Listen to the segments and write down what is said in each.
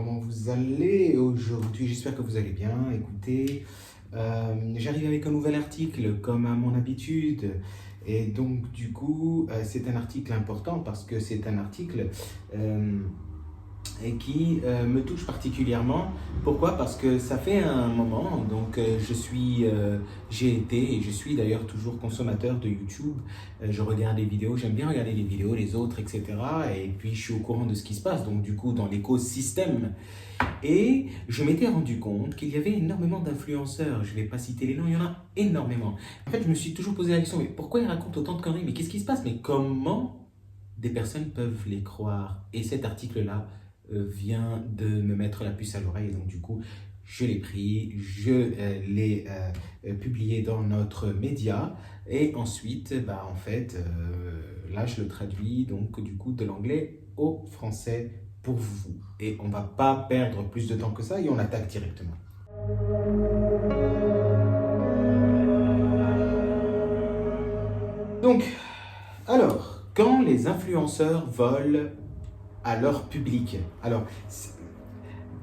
comment vous allez aujourd'hui? J'espère que vous allez bien. Écoutez, j'arrive avec un nouvel article comme à mon habitude. Et donc, du coup, c'est un article important parce que c'est un article et qui me touche particulièrement. Pourquoi? Parce que ça fait un moment, donc j'ai été et je suis d'ailleurs toujours consommateur de YouTube. Je regarde les vidéos, j'aime bien regarder les vidéos, les autres, etc. Et puis je suis au courant de ce qui se passe, donc du coup dans l'écosystème. Et je m'étais rendu compte qu'il y avait énormément d'influenceurs. Je ne vais pas citer les noms, il y en a énormément. En fait, je me suis toujours posé la question, mais pourquoi ils racontent autant de conneries? Mais qu'est-ce qui se passe? Mais comment des personnes peuvent les croire? Et cet article-là vient de me mettre la puce à l'oreille. Donc du coup, je l'ai pris, je l'ai publié dans notre média. Et ensuite, bah, en fait, là, je le traduis donc du coup de l'anglais au français pour vous. Et on ne va pas perdre plus de temps que ça et on attaque directement. Donc, alors, quand les influenceurs volent à leur public, alors,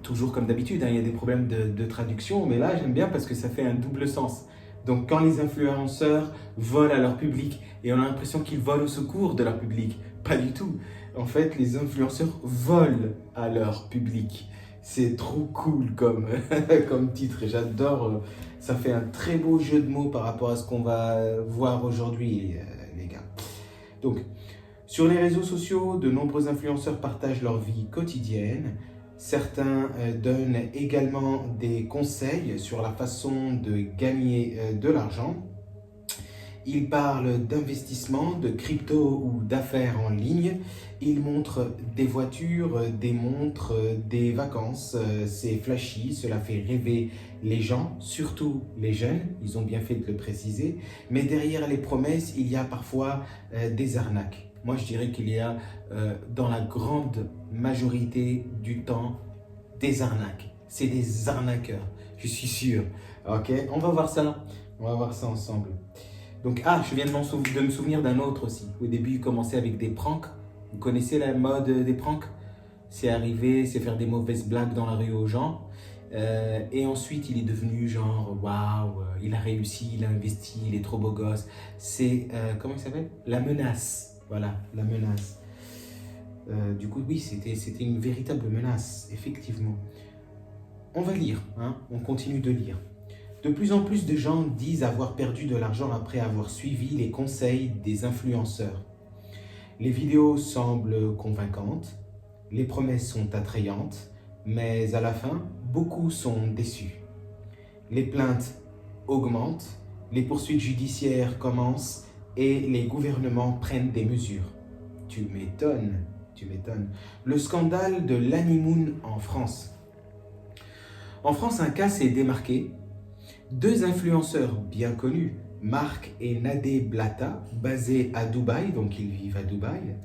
toujours comme d'habitude, hein, il y a des problèmes de traduction, mais là j'aime bien parce que ça fait un double sens. Donc quand les influenceurs volent à leur public et on a l'impression qu'ils volent au secours de leur public, pas du tout. En fait, les influenceurs volent à leur public. C'est trop cool comme, comme titre et j'adore. Ça fait un très beau jeu de mots par rapport à ce qu'on va voir aujourd'hui, les gars. Donc, sur les réseaux sociaux, de nombreux influenceurs partagent leur vie quotidienne. Certains donnent également des conseils sur la façon de gagner de l'argent. Ils parlent d'investissement, de crypto ou d'affaires en ligne. Ils montrent des voitures, des montres, des vacances. C'est flashy, cela fait rêver les gens, surtout les jeunes. Ils ont bien fait de le préciser. Mais derrière les promesses, il y a parfois des arnaques. Moi, je dirais qu'il y a dans la grande majorité du temps des arnaques. C'est des arnaqueurs, je suis sûr. Ok, on va voir ça. On va voir ça ensemble. Donc, je viens de me souvenir d'un autre aussi. Au début, il commençait avec des pranks. Vous connaissez la mode des pranks? C'est arriver, c'est faire des mauvaises blagues dans la rue aux gens. Et ensuite, il est devenu genre, waouh, il a réussi, il a investi, il est trop beau gosse. C'est, comment il s'appelle? La menace. Voilà, la menace. Du coup, oui, c'était une véritable menace, effectivement. On va lire, hein, on continue de lire. De plus en plus de gens disent avoir perdu de l'argent après avoir suivi les conseils des influenceurs. Les vidéos semblent convaincantes, les promesses sont attrayantes, mais à la fin, beaucoup sont déçus. Les plaintes augmentent, les poursuites judiciaires commencent et les gouvernements prennent des mesures. Tu m'étonnes, tu m'étonnes. Le scandale de l'honeymoon en France. En France, un cas s'est démarqué. Deux influenceurs bien connus, Marc et Nadé Blata, basés à Dubaï, donc ils vivent à Dubaï,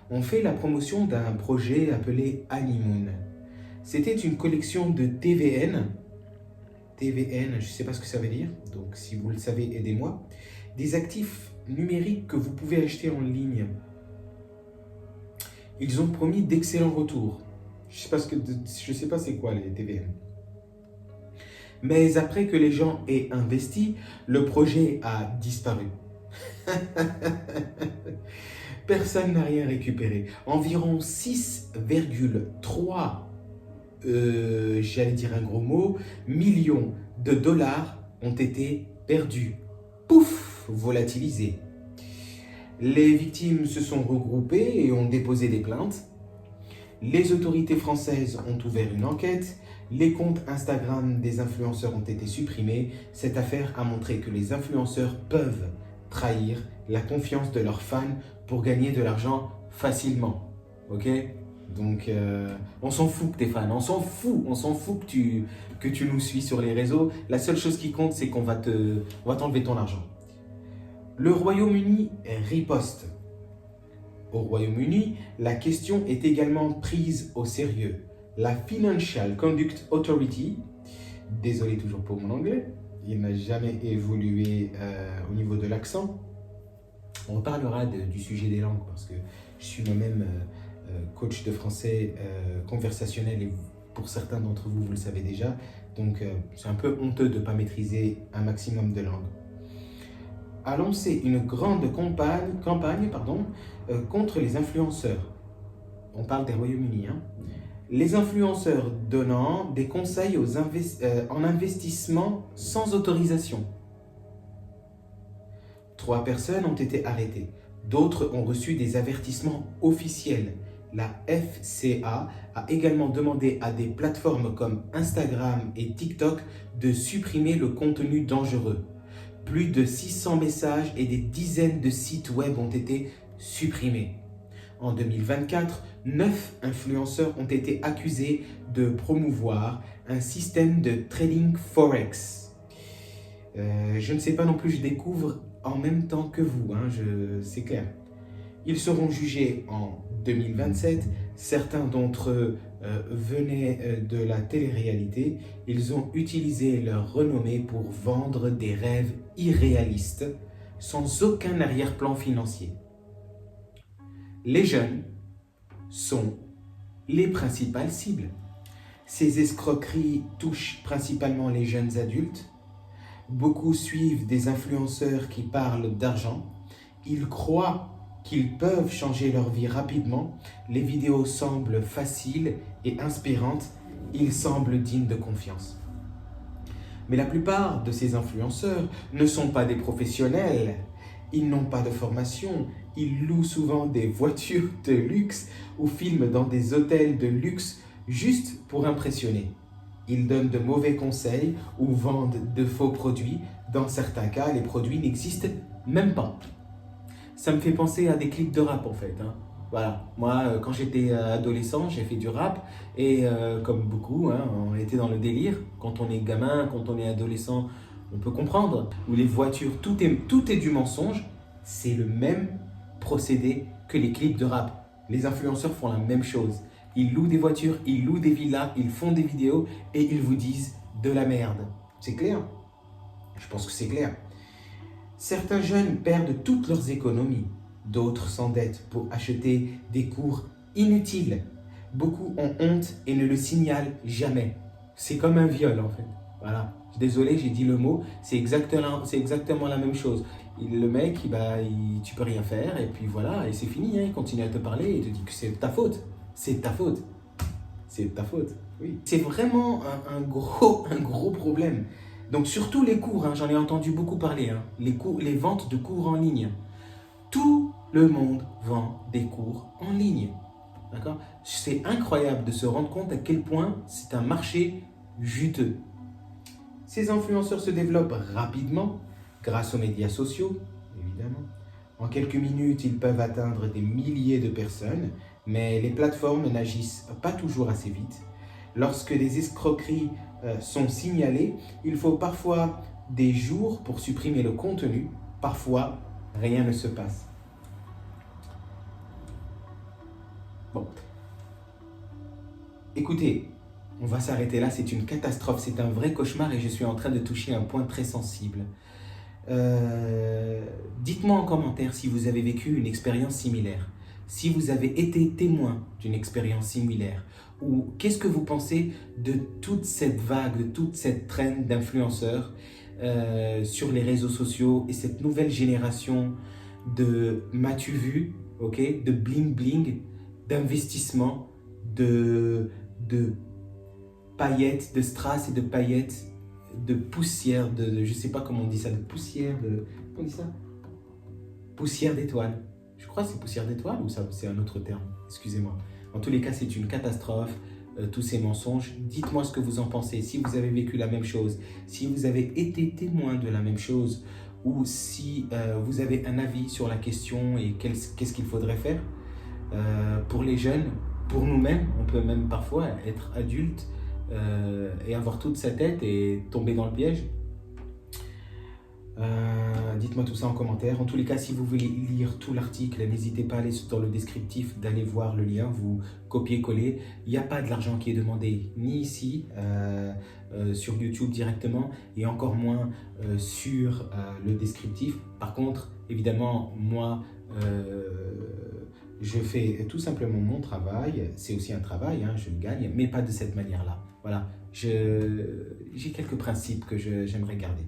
ont fait la promotion d'un projet appelé Honeymoon. C'était une collection de TVN. TVN, je ne sais pas ce que ça veut dire, donc si vous le savez, aidez-moi. Des actifs numériques que vous pouvez acheter en ligne. Ils ont promis d'excellents retours. Je ne sais pas c'est quoi les TVN. Mais après que les gens aient investi, le projet a disparu. Personne n'a rien récupéré. Environ 6,3, j'allais dire un gros mot, millions de dollars ont été perdus. Pouf, volatilisés. Les victimes se sont regroupées et ont déposé des plaintes. Les autorités françaises ont ouvert une enquête. Les comptes Instagram des influenceurs ont été supprimés. Cette affaire a montré que les influenceurs peuvent trahir la confiance de leurs fans pour gagner de l'argent facilement. Ok? Donc, on s'en fout que t'es fan, on s'en fout que tu nous suis sur les réseaux. La seule chose qui compte, c'est qu'on va t'enlever ton argent. Le Royaume-Uni riposte. Au Royaume-Uni, la question est également prise au sérieux. La Financial Conduct Authority, désolé toujours pour mon anglais, il n'a jamais évolué au niveau de l'accent. On parlera du sujet des langues parce que je suis moi-même coach de français conversationnel et pour certains d'entre vous, vous le savez déjà. Donc, c'est un peu honteux de ne pas maîtriser un maximum de langues. A lancé une grande campagne contre les influenceurs. On parle des Royaumes-Unis. Les influenceurs donnant des conseils en investissement sans autorisation. 3 personnes ont été arrêtées. D'autres ont reçu des avertissements officiels. La FCA a également demandé à des plateformes comme Instagram et TikTok de supprimer le contenu dangereux. Plus de 600 messages et des dizaines de sites web ont été supprimés. En 2024, 9 influenceurs ont été accusés de promouvoir un système de trading forex. Je ne sais pas non plus, je découvre en même temps que vous, c'est clair. Ils seront jugés en 2027. Certains d'entre eux venaient de la télé-réalité. Ils ont utilisé leur renommée pour vendre des rêves irréalistes sans aucun arrière-plan financier. Les jeunes sont les principales cibles. Ces escroqueries touchent principalement les jeunes adultes. Beaucoup suivent des influenceurs qui parlent d'argent. Ils croient qu'ils peuvent changer leur vie rapidement. Les vidéos semblent faciles et inspirantes. Ils semblent dignes de confiance. Mais la plupart de ces influenceurs ne sont pas des professionnels. Ils n'ont pas de formation. Ils louent souvent des voitures de luxe ou filment dans des hôtels de luxe juste pour impressionner. Ils donnent de mauvais conseils ou vendent de faux produits. Dans certains cas, les produits n'existent même pas. Ça me fait penser à des clips de rap en fait. Voilà, moi quand j'étais adolescent, j'ai fait du rap et comme beaucoup, on était dans le délire. Quand on est gamin, quand on est adolescent, on peut comprendre. Ou les voitures, tout est du mensonge. C'est le même procédé que les clips de rap. Les influenceurs font la même chose. Ils louent des voitures, ils louent des villas, ils font des vidéos et ils vous disent de la merde. C'est clair? Je pense que c'est clair. Certains jeunes perdent toutes leurs économies. D'autres s'endettent pour acheter des cours inutiles. Beaucoup ont honte et ne le signalent jamais. C'est comme un viol en fait. Voilà. Désolé, j'ai dit le mot. C'est exactement la même chose. Le mec, tu peux rien faire et puis voilà, et c'est fini. Il continue à te parler et te dit que c'est ta faute. C'est ta faute. C'est ta faute. Oui. C'est vraiment un gros problème. Donc surtout les cours, j'en ai entendu beaucoup parler. Les ventes de cours en ligne. Tout le monde vend des cours en ligne. D'accord ? C'est incroyable de se rendre compte à quel point c'est un marché juteux. Ces influenceurs se développent rapidement grâce aux médias sociaux, évidemment. En quelques minutes, ils peuvent atteindre des milliers de personnes, mais les plateformes n'agissent pas toujours assez vite. Lorsque des escroqueries sont signalées, il faut parfois des jours pour supprimer le contenu. Parfois, rien ne se passe. Bon. Écoutez, on va s'arrêter là. C'est une catastrophe, c'est un vrai cauchemar et je suis en train de toucher un point très sensible. Dites-moi en commentaire si vous avez vécu une expérience similaire. Si vous avez été témoin d'une expérience similaire, ou qu'est-ce que vous pensez de toute cette vague, de toute cette traîne d'influenceurs sur les réseaux sociaux et cette nouvelle génération de m'as-tu vu, de bling bling, d'investissement, de paillettes, de strass et de paillettes, de poussière, je sais pas comment on dit ça, de poussière, comment on dit ça? Poussière d'étoiles. Je crois que c'est poussière d'étoiles ou ça c'est un autre terme, excusez-moi. En tous les cas, c'est une catastrophe, tous ces mensonges. Dites-moi ce que vous en pensez, si vous avez vécu la même chose, si vous avez été témoin de la même chose, ou si vous avez un avis sur la question et qu'est-ce qu'il faudrait faire. Pour les jeunes, pour nous-mêmes, on peut même parfois être adulte et avoir toute sa tête et tomber dans le piège. Dites-moi tout ça en commentaire. En tous les cas, si vous voulez lire tout l'article, n'hésitez pas à aller dans le descriptif, d'aller voir le lien, vous copiez-coller. Il n'y a pas de l'argent qui est demandé, ni ici, sur YouTube directement, et encore moins sur le descriptif. Par contre, évidemment, moi, Je fais tout simplement mon travail, c'est aussi un travail, hein, je le gagne, mais pas de cette manière-là. Voilà, j'ai quelques principes que j'aimerais garder.